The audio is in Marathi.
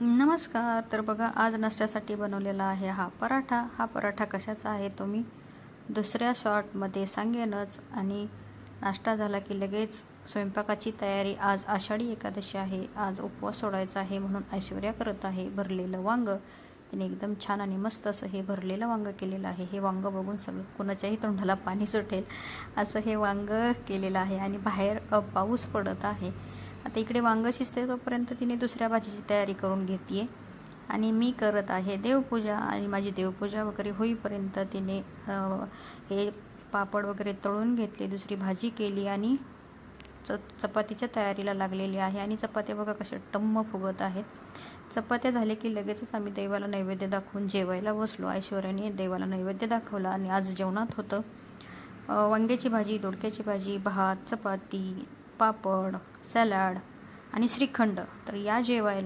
नमस्कार. तर बघा, आज नाश्त्यासाठी बनवलेला आहे हा पराठा. हा पराठा कशाचा आहे तो मी दुसऱ्या शॉर्टमध्ये सांगेनच. आणि नाश्ता झाला की लगेच स्वयंपाकाची तयारी. आज आषाढी एकादशी आहे, आज उपवास सोडायचा आहे म्हणून ऐश्वर्या करत आहे. भरलेलं वांग तिने एकदम छान आणि मस्त असं हे भरलेलं वांग केलेलं आहे. हे वांग बघून सगळं कोणाच्याही तोंडाला पाणी सुटेल असं हे वांग केलेलं आहे. आणि बाहेर पाऊस पडत आहे. आता इकडे वांग शिजते तोपर्यंत तिने दुसऱ्या भाजीची तयारी करून घेते आहे. आणि मी करत आहे देवपूजा. आणि माझी देवपूजा वगैरे होईपर्यंत तिने हे पापड वगैरे तळून घेतले, दुसरी भाजी केली आणि चपातीच्या तयारीला लागलेली आहे. आणि चपात्या बघा कशा टम्म फुगत आहेत. चपात्या झाले की लगेचच आम्ही देवाला नैवेद्य दाखवून जेवायला बसलो. ऐश्वर्याने देवाला नैवेद्य दाखवला. आणि आज जेवणात होतं वांग्याची भाजी, दोडक्याची भाजी, भात, चपाती, पापड, सॅलाड आणि श्रीखंड. तर या जेवायला.